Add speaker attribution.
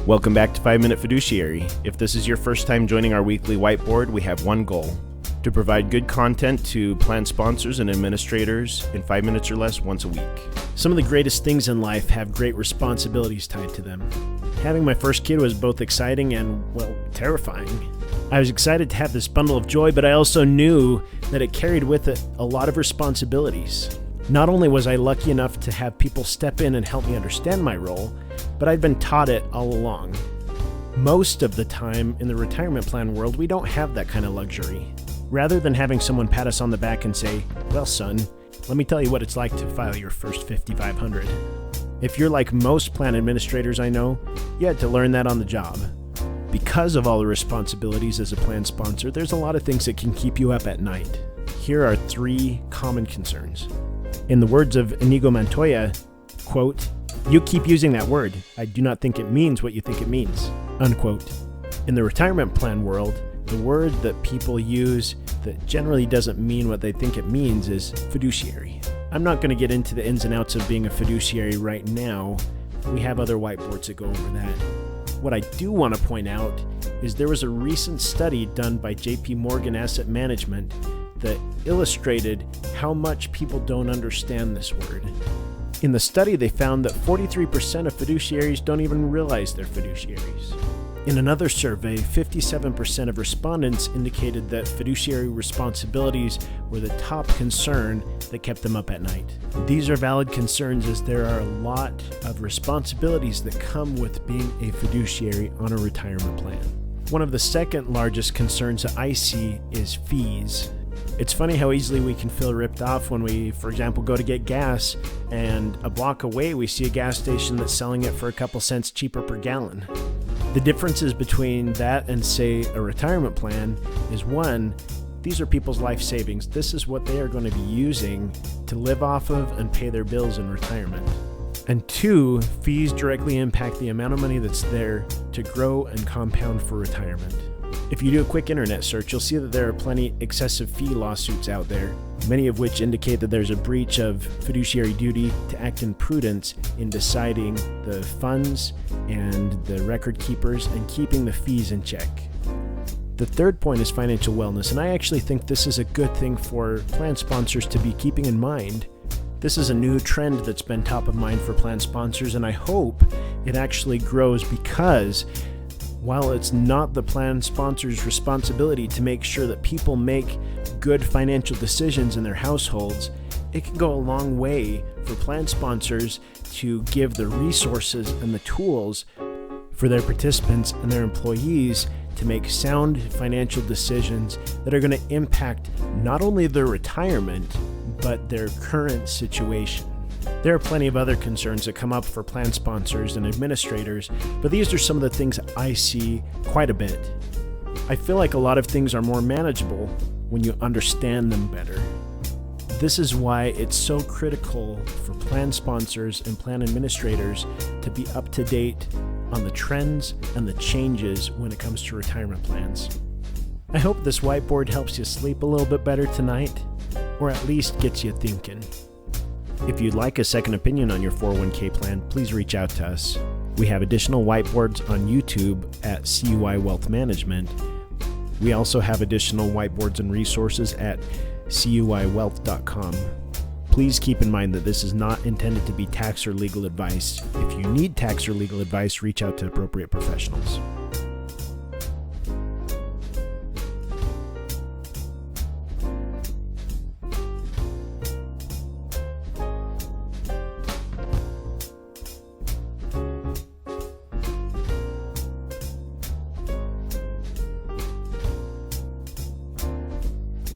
Speaker 1: Welcome back to 5 Minute Fiduciary. If this is your first time joining our weekly whiteboard, we have one goal: to provide good content to plan sponsors and administrators in 5 minutes or less once a week.
Speaker 2: Some of the greatest things in life have great responsibilities tied to them. Having my first kid was both exciting and, terrifying. I was excited to have this bundle of joy, but I also knew that it carried with it a lot of responsibilities. Not only was I lucky enough to have people step in and help me understand my role, but I'd been taught it all along. Most of the time in the retirement plan world, we don't have that kind of luxury. Rather than having someone pat us on the back and say, "Well, son, let me tell you what it's like to file your first 5,500. If you're like most plan administrators I know, you had to learn that on the job. Because of all the responsibilities as a plan sponsor, there's a lot of things that can keep you up at night. Here are 3 common concerns. In the words of Inigo Montoya, quote, "You keep using that word. I do not think it means what you think it means," unquote. In the retirement plan world, the word that people use that generally doesn't mean what they think it means is fiduciary. I'm not going to get into the ins and outs of being a fiduciary right now. We have other whiteboards that go over that. What I do want to point out is there was a recent study done by JP Morgan Asset Management that illustrated how much people don't understand this word. In the study, they found that 43% of fiduciaries don't even realize they're fiduciaries. In another survey, 57% of respondents indicated that fiduciary responsibilities were the top concern that kept them up at night. These are valid concerns, as there are a lot of responsibilities that come with being a fiduciary on a retirement plan. One of the second largest concerns that I see is fees. It's funny how easily we can feel ripped off when we, for example, go to get gas and a block away we see a gas station that's selling it for a couple cents cheaper per gallon. The differences between that and, say, a retirement plan is, 1, these are people's life savings. This is what they are going to be using to live off of and pay their bills in retirement. And 2, fees directly impact the amount of money that's there to grow and compound for retirement. If you do a quick internet search, you'll see that there are plenty excessive fee lawsuits out there, many of which indicate that there's a breach of fiduciary duty to act in prudence in deciding the funds and the record keepers and keeping the fees in check. The third point is financial wellness, and I actually think this is a good thing for plan sponsors to be keeping in mind. This is a new trend that's been top of mind for plan sponsors, and I hope it actually grows, because while it's not the plan sponsor's responsibility to make sure that people make good financial decisions in their households, it can go a long way for plan sponsors to give the resources and the tools for their participants and their employees to make sound financial decisions that are going to impact not only their retirement, but their current situation. There are plenty of other concerns that come up for plan sponsors and administrators, but these are some of the things I see quite a bit. I feel like a lot of things are more manageable when you understand them better. This is why it's so critical for plan sponsors and plan administrators to be up to date on the trends and the changes when it comes to retirement plans. I hope this whiteboard helps you sleep a little bit better tonight, or at least gets you thinking. If you'd like a second opinion on your 401k plan, please reach out to us. We have additional whiteboards on YouTube at CUI Wealth Management. We also have additional whiteboards and resources at cuiwealth.com. Please keep in mind that this is not intended to be tax or legal advice. If you need tax or legal advice, reach out to appropriate professionals.